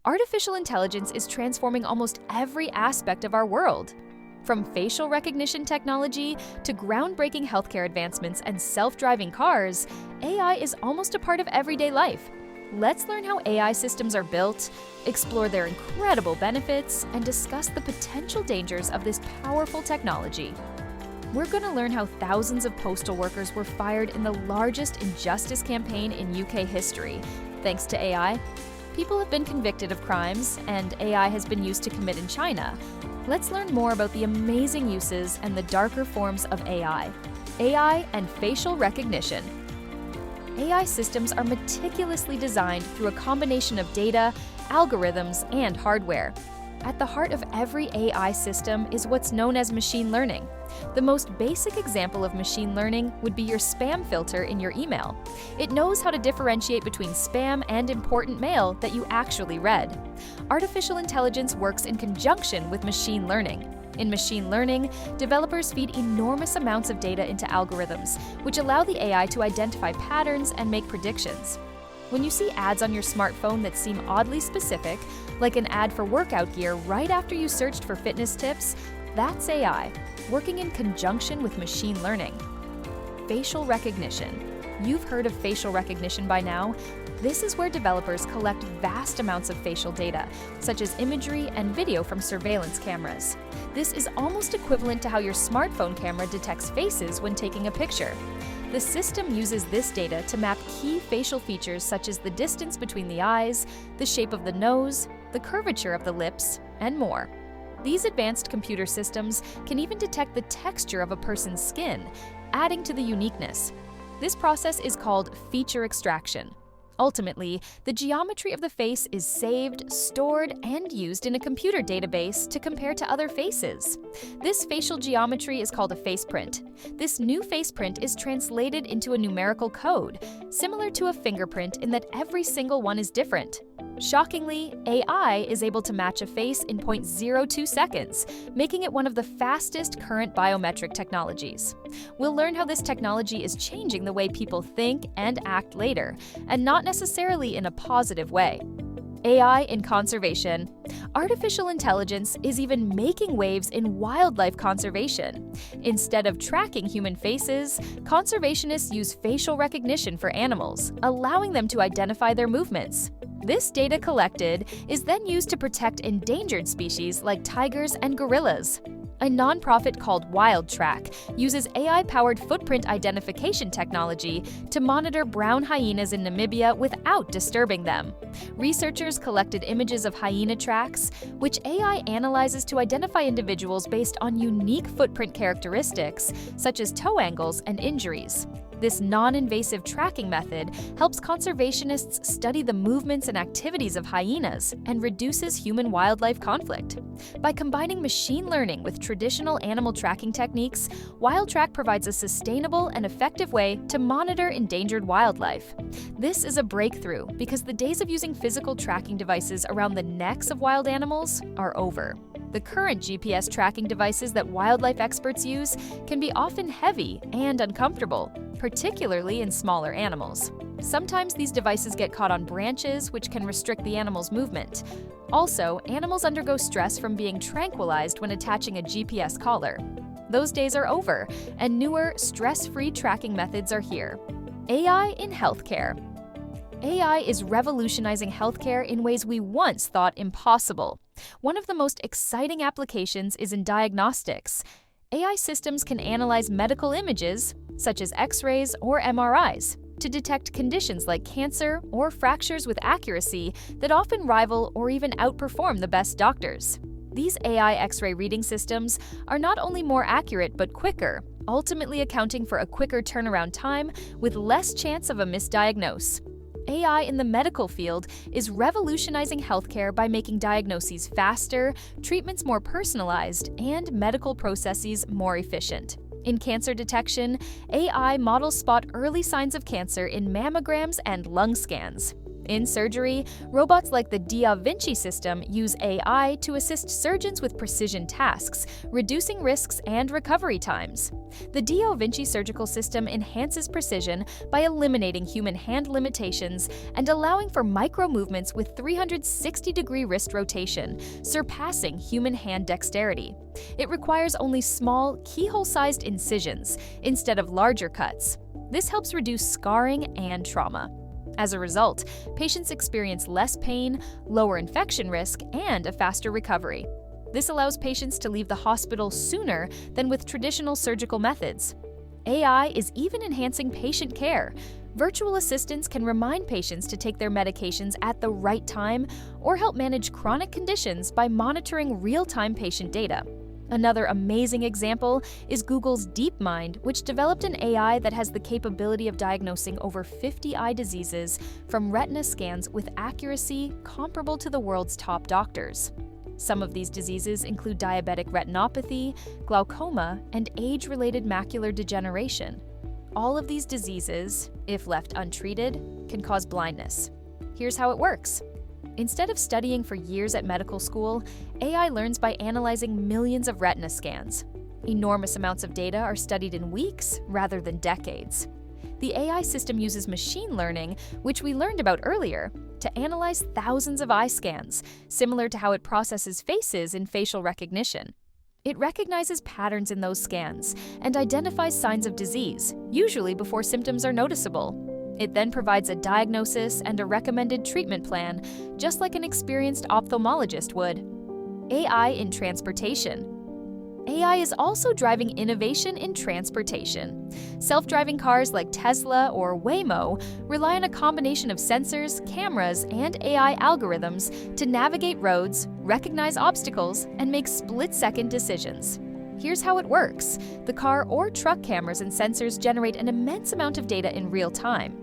Artificial intelligence is transforming almost every aspect of our world. From facial recognition technology to groundbreaking healthcare advancements and self-driving cars, AI is almost a part of everyday life. Let's learn how AI systems are built, explore their incredible benefits, and discuss the potential dangers of this powerful technology. We're going to learn how thousands of postal workers were fired in the largest injustice campaign in UK history. Thanks to AI, people have been convicted of crimes, and AI has been used to commit in China. Let's learn more about the amazing uses and the darker forms of AI. AI and facial recognition. AI systems are meticulously designed through a combination of data, algorithms, and hardware. At the heart of every AI system is what's known as machine learning. The most basic example of machine learning would be your spam filter in your email. It knows how to differentiate between spam and important mail that you actually read. Artificial intelligence works in conjunction with machine learning. In machine learning, developers feed enormous amounts of data into algorithms, which allow the AI to identify patterns and make predictions. When you see ads on your smartphone that seem oddly specific, like an ad for workout gear right after you searched for fitness tips, that's AI, working in conjunction with machine learning. Facial recognition. You've heard of facial recognition by now. This is where developers collect vast amounts of facial data, such as imagery and video from surveillance cameras. This is almost equivalent to how your smartphone camera detects faces when taking a picture. The system uses this data to map key facial features such as the distance between the eyes, the shape of the nose, the curvature of the lips, and more. These advanced computer systems can even detect the texture of a person's skin, adding to the uniqueness. This process is called feature extraction. Ultimately, the geometry of the face is saved, stored, and used in a computer database to compare to other faces. This facial geometry is called a face print. This new face print is translated into a numerical code, similar to a fingerprint in that every single one is different. Shockingly, AI is able to match a face in 0.02 seconds, making it one of the fastest current biometric technologies. We'll learn how this technology is changing the way people think and act later, and not necessarily in a positive way. AI in conservation. Artificial intelligence is even making waves in wildlife conservation. Instead of tracking human faces, conservationists use facial recognition for animals, allowing them to identify their movements. This data collected is then used to protect endangered species like tigers and gorillas. A nonprofit called WildTrack uses AI-powered footprint identification technology to monitor brown hyenas in Namibia without disturbing them. Researchers collected images of hyena tracks, which AI analyzes to identify individuals based on unique footprint characteristics, such as toe angles and injuries. This non-invasive tracking method helps conservationists study the movements and activities of hyenas and reduces human-wildlife conflict. By combining machine learning with traditional animal tracking techniques, WildTrack provides a sustainable and effective way to monitor endangered wildlife. This is a breakthrough because the days of using physical tracking devices around the necks of wild animals are over. The current GPS tracking devices that wildlife experts use can be often heavy and uncomfortable, particularly in smaller animals. Sometimes these devices get caught on branches, which can restrict the animal's movement. Also, animals undergo stress from being tranquilized when attaching a GPS collar. Those days are over, and newer, stress-free tracking methods are here. AI in healthcare. AI is revolutionizing healthcare in ways we once thought impossible. One of the most exciting applications is in diagnostics. AI systems can analyze medical images, such as X-rays or MRIs, to detect conditions like cancer or fractures with accuracy that often rival or even outperform the best doctors. These AI X-ray reading systems are not only more accurate but quicker, ultimately accounting for a quicker turnaround time with less chance of a misdiagnose. AI in the medical field is revolutionizing healthcare by making diagnoses faster, treatments more personalized, and medical processes more efficient. In cancer detection, AI models spot early signs of cancer in mammograms and lung scans. In surgery, robots like the Da Vinci system use AI to assist surgeons with precision tasks, reducing risks and recovery times. The Da Vinci surgical system enhances precision by eliminating human hand limitations and allowing for micro movements with 360-degree wrist rotation, surpassing human hand dexterity. It requires only small, keyhole-sized incisions instead of larger cuts. This helps reduce scarring and trauma. As a result, patients experience less pain, lower infection risk, and a faster recovery. This allows patients to leave the hospital sooner than with traditional surgical methods. AI is even enhancing patient care. Virtual assistants can remind patients to take their medications at the right time or help manage chronic conditions by monitoring real-time patient data. Another amazing example is Google's DeepMind, which developed an AI that has the capability of diagnosing over 50 eye diseases from retina scans with accuracy comparable to the world's top doctors. Some of these diseases include diabetic retinopathy, glaucoma, and age-related macular degeneration. All of these diseases, if left untreated, can cause blindness. Here's how it works. Instead of studying for years at medical school, AI learns by analyzing millions of retina scans. Enormous amounts of data are studied in weeks rather than decades. The AI system uses machine learning, which we learned about earlier, to analyze thousands of eye scans, similar to how it processes faces in facial recognition. It recognizes patterns in those scans and identifies signs of disease, usually before symptoms are noticeable. It then provides a diagnosis and a recommended treatment plan, just like an experienced ophthalmologist would. AI in transportation. AI is also driving innovation in transportation. Self-driving cars like Tesla or Waymo rely on a combination of sensors, cameras, and AI algorithms to navigate roads, recognize obstacles, and make split-second decisions. Here's how it works. The car or truck cameras and sensors generate an immense amount of data in real time.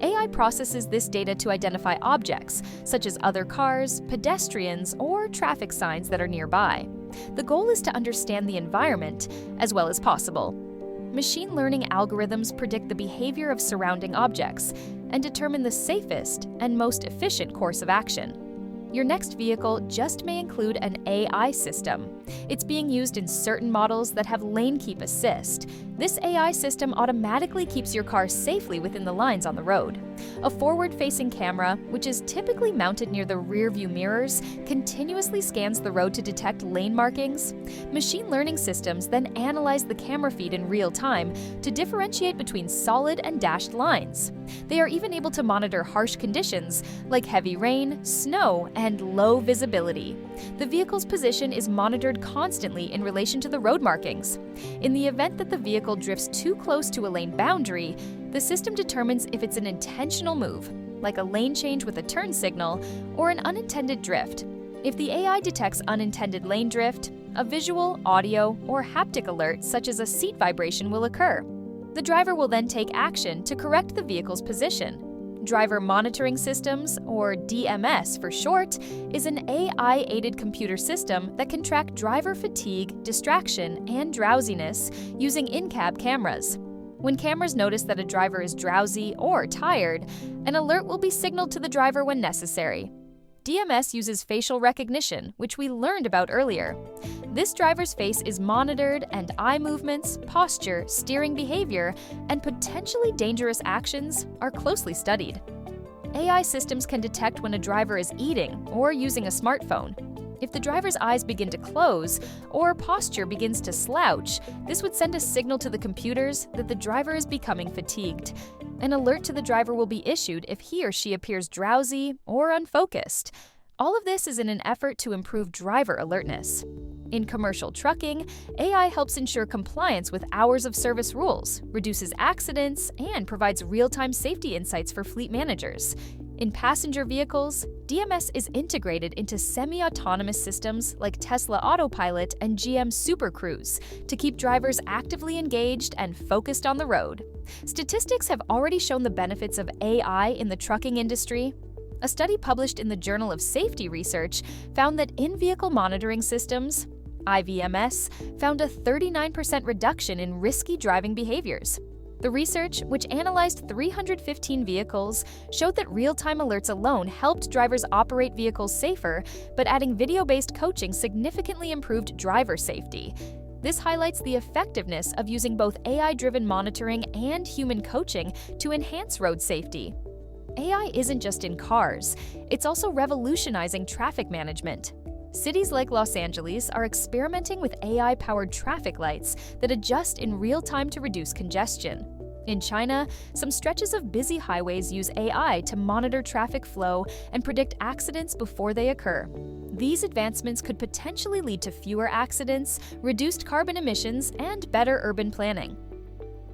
AI processes this data to identify objects, such as other cars, pedestrians, or traffic signs that are nearby. The goal is to understand the environment as well as possible. Machine learning algorithms predict the behavior of surrounding objects and determine the safest and most efficient course of action. Your next vehicle just may include an AI system. It's being used in certain models that have lane keep assist. This AI system automatically keeps your car safely within the lines on the road. A forward-facing camera, which is typically mounted near the rear-view mirrors, continuously scans the road to detect lane markings. Machine learning systems then analyze the camera feed in real time to differentiate between solid and dashed lines. They are even able to monitor harsh conditions like heavy rain, snow, and low visibility. The vehicle's position is monitored constantly in relation to the road markings. In the event that the vehicle drifts too close to a lane boundary, the system determines if it's an intentional move, like a lane change with a turn signal, or an unintended drift. If the AI detects unintended lane drift, a visual, audio, or haptic alert such as a seat vibration will occur. The driver will then take action to correct the vehicle's position. Driver Monitoring Systems, or DMS for short, is an AI-aided computer system that can track driver fatigue, distraction, and drowsiness using in-cab cameras. When cameras notice that a driver is drowsy or tired, an alert will be signaled to the driver when necessary. DMS uses facial recognition, which we learned about earlier. This driver's face is monitored, and eye movements, posture, steering behavior, and potentially dangerous actions are closely studied. AI systems can detect when a driver is eating or using a smartphone. If the driver's eyes begin to close or posture begins to slouch, this would send a signal to the computers that the driver is becoming fatigued. An alert to the driver will be issued if he or she appears drowsy or unfocused. All of this is in an effort to improve driver alertness. In commercial trucking, AI helps ensure compliance with hours of service rules, reduces accidents, and provides real-time safety insights for fleet managers. In passenger vehicles, DMS is integrated into semi-autonomous systems like Tesla Autopilot and GM Super Cruise to keep drivers actively engaged and focused on the road. Statistics have already shown the benefits of AI in the trucking industry. A study published in the Journal of Safety Research found that in-vehicle monitoring systems, IVMS, found a 39% reduction in risky driving behaviors. The research, which analyzed 315 vehicles, showed that real-time alerts alone helped drivers operate vehicles safer, but adding video-based coaching significantly improved driver safety. This highlights the effectiveness of using both AI-driven monitoring and human coaching to enhance road safety. AI isn't just in cars, it's also revolutionizing traffic management. Cities like Los Angeles are experimenting with AI-powered traffic lights that adjust in real time to reduce congestion. In China, some stretches of busy highways use AI to monitor traffic flow and predict accidents before they occur. These advancements could potentially lead to fewer accidents, reduced carbon emissions, and better urban planning.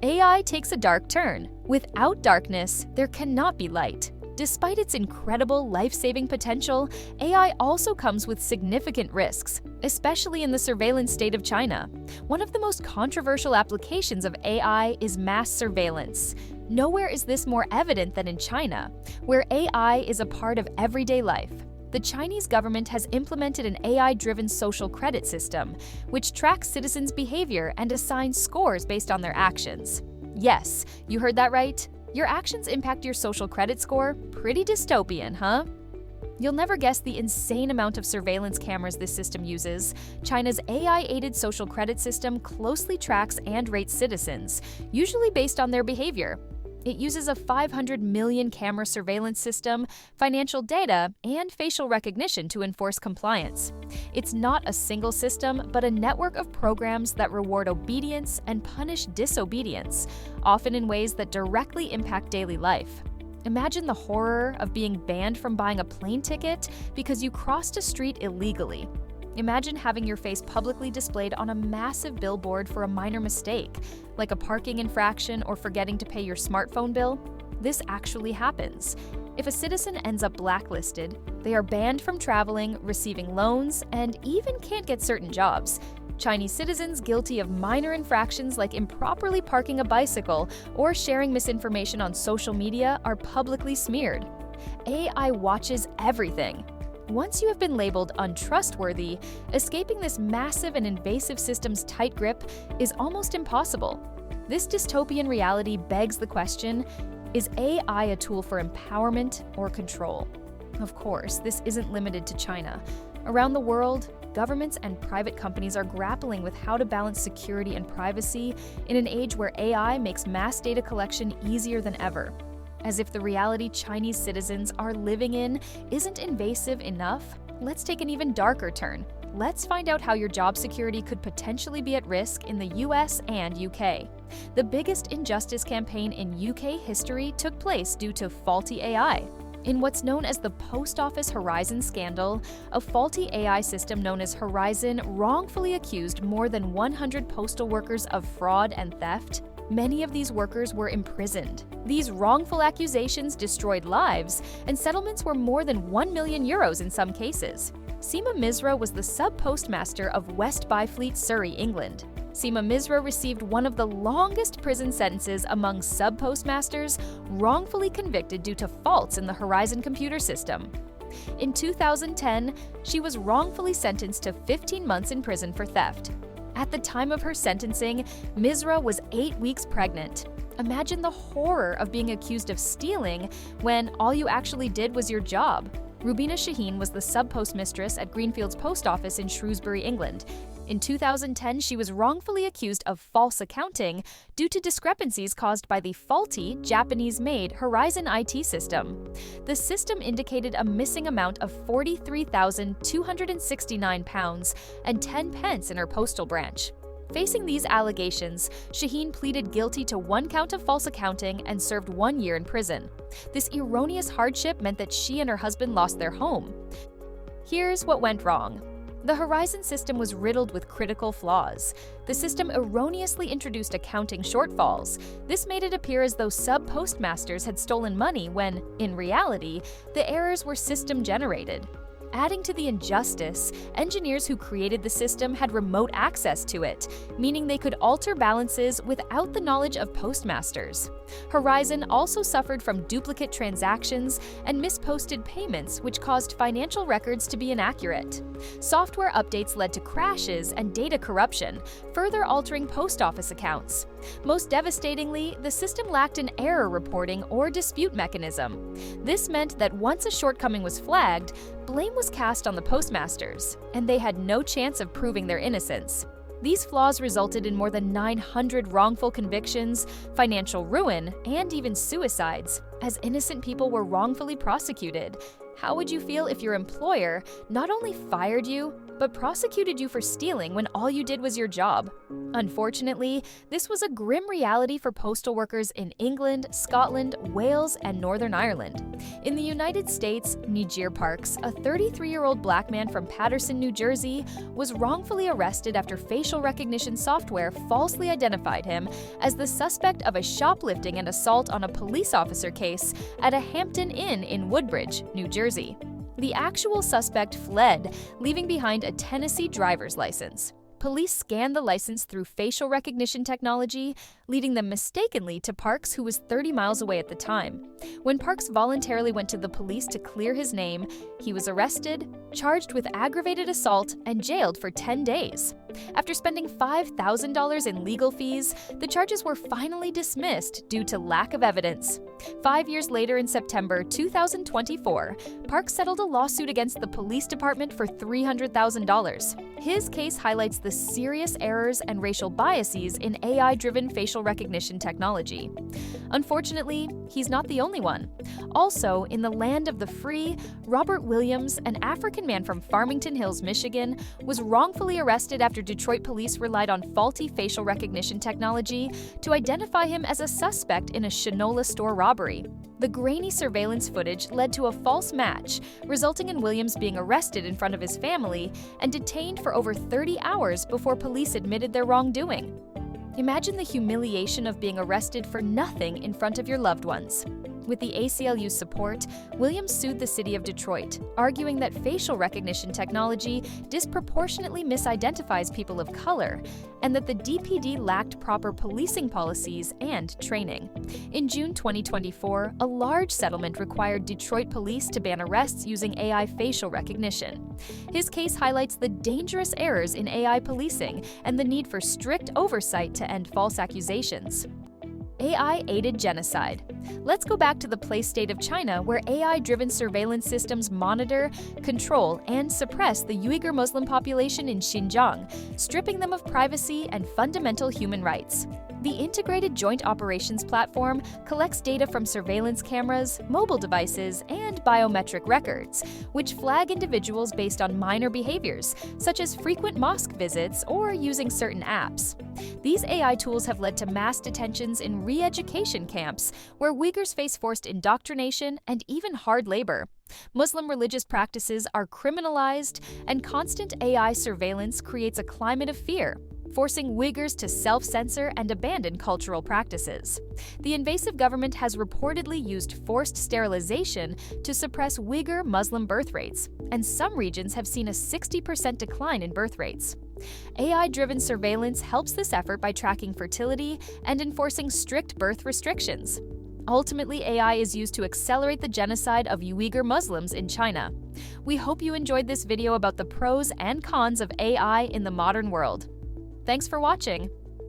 AI takes a dark turn. Without darkness, there cannot be light. Despite its incredible life-saving potential, AI also comes with significant risks, especially in the surveillance state of China. One of the most controversial applications of AI is mass surveillance. Nowhere is this more evident than in China, where AI is a part of everyday life. The Chinese government has implemented an AI-driven social credit system, which tracks citizens' behavior and assigns scores based on their actions. Yes, you heard that right. Your actions impact your social credit score? Pretty dystopian, huh? You'll never guess the insane amount of surveillance cameras this system uses. China's AI-aided social credit system closely tracks and rates citizens, usually based on their behavior. It uses a 500 million camera surveillance system, financial data, and facial recognition to enforce compliance. It's not a single system, but a network of programs that reward obedience and punish disobedience, often in ways that directly impact daily life. Imagine the horror of being banned from buying a plane ticket because you crossed a street illegally. Imagine having your face publicly displayed on a massive billboard for a minor mistake, like a parking infraction or forgetting to pay your smartphone bill. This actually happens. If a citizen ends up blacklisted, they are banned from traveling, receiving loans, and even can't get certain jobs. Chinese citizens guilty of minor infractions like improperly parking a bicycle or sharing misinformation on social media are publicly smeared. AI watches everything. Once you have been labeled untrustworthy, escaping this massive and invasive system's tight grip is almost impossible. This dystopian reality begs the question, is AI a tool for empowerment or control? Of course, this isn't limited to China. Around the world, governments and private companies are grappling with how to balance security and privacy in an age where AI makes mass data collection easier than ever. As if the reality Chinese citizens are living in isn't invasive enough, let's take an even darker turn. Let's find out how your job security could potentially be at risk in the US and UK. The biggest injustice campaign in UK history took place due to faulty AI. In what's known as the Post Office Horizon scandal, a faulty AI system known as Horizon wrongfully accused more than 100 postal workers of fraud and theft. Many of these workers were imprisoned. These wrongful accusations destroyed lives, and settlements were more than €1 million in some cases. Seema Misra was the sub-postmaster of West Byfleet, Surrey, England. Seema Misra received one of the longest prison sentences among sub-postmasters, wrongfully convicted due to faults in the Horizon computer system. In 2010, she was wrongfully sentenced to 15 months in prison for theft. At the time of her sentencing, Misra was 8 weeks pregnant. Imagine the horror of being accused of stealing when all you actually did was your job. Rubina Shaheen was the sub-postmistress at Greenfields Post Office in Shrewsbury, England. In 2010, she was wrongfully accused of false accounting due to discrepancies caused by the faulty, Japanese-made Horizon IT system. The system indicated a missing amount of £43,269 and 10 pence in her postal branch. Facing these allegations, Shaheen pleaded guilty to 1 count of false accounting and served 1 year in prison. This erroneous hardship meant that she and her husband lost their home. Here's what went wrong. The Horizon system was riddled with critical flaws. The system erroneously introduced accounting shortfalls. This made it appear as though sub-postmasters had stolen money when, in reality, the errors were system-generated. Adding to the injustice, engineers who created the system had remote access to it, meaning they could alter balances without the knowledge of postmasters. Horizon also suffered from duplicate transactions and misposted payments, which caused financial records to be inaccurate. Software updates led to crashes and data corruption, further altering post office accounts. Most devastatingly, the system lacked an error reporting or dispute mechanism. This meant that once a shortcoming was flagged, blame was cast on the postmasters, and they had no chance of proving their innocence. These flaws resulted in more than 900 wrongful convictions, financial ruin, and even suicides, as innocent people were wrongfully prosecuted. How would you feel if your employer not only fired you, but prosecuted you for stealing when all you did was your job? Unfortunately, this was a grim reality for postal workers in England, Scotland, Wales, and Northern Ireland. In the United States, Niger Parks, a 33-year-old black man from Paterson, New Jersey, was wrongfully arrested after facial recognition software falsely identified him as the suspect of a shoplifting and assault on a police officer case at a Hampton Inn in Woodbridge, New Jersey. The actual suspect fled, leaving behind a Tennessee driver's license. Police scanned the license through facial recognition technology, leading them mistakenly to Parks, who was 30 miles away at the time. When Parks voluntarily went to the police to clear his name, he was arrested, charged with aggravated assault, and jailed for 10 days. After spending $5,000 in legal fees, the charges were finally dismissed due to lack of evidence. 5 years later, in September 2024, Parks settled a lawsuit against the police department for $300,000. His case highlights the serious errors and racial biases in AI-driven facial recognition technology. Unfortunately, he's not the only one. Also, in the land of the free, Robert Williams, an African man from Farmington Hills, Michigan, was wrongfully arrested after Detroit police relied on faulty facial recognition technology to identify him as a suspect in a Shinola store robbery. The grainy surveillance footage led to a false match, resulting in Williams being arrested in front of his family and detained for over 30 hours before police admitted their wrongdoing. Imagine the humiliation of being arrested for nothing in front of your loved ones. With the ACLU's support, Williams sued the city of Detroit, arguing that facial recognition technology disproportionately misidentifies people of color and that the DPD lacked proper policing policies and training. In June 2024, a large settlement required Detroit police to ban arrests using AI facial recognition. His case highlights the dangerous errors in AI policing and the need for strict oversight to end false accusations. AI-aided genocide. Let's go back to the place state of China, where AI-driven surveillance systems monitor, control, and suppress the Uyghur Muslim population in Xinjiang, stripping them of privacy and fundamental human rights. The Integrated Joint Operations Platform collects data from surveillance cameras, mobile devices, and biometric records, which flag individuals based on minor behaviors, such as frequent mosque visits or using certain apps. These AI tools have led to mass detentions in re-education camps, where Uyghurs face forced indoctrination and even hard labor. Muslim religious practices are criminalized, and constant AI surveillance creates a climate of fear, forcing Uyghurs to self-censor and abandon cultural practices. The invasive government has reportedly used forced sterilization to suppress Uyghur Muslim birth rates, and some regions have seen a 60% decline in birth rates. AI-driven surveillance helps this effort by tracking fertility and enforcing strict birth restrictions. Ultimately, AI is used to accelerate the genocide of Uyghur Muslims in China. We hope you enjoyed this video about the pros and cons of AI in the modern world. Thanks for watching.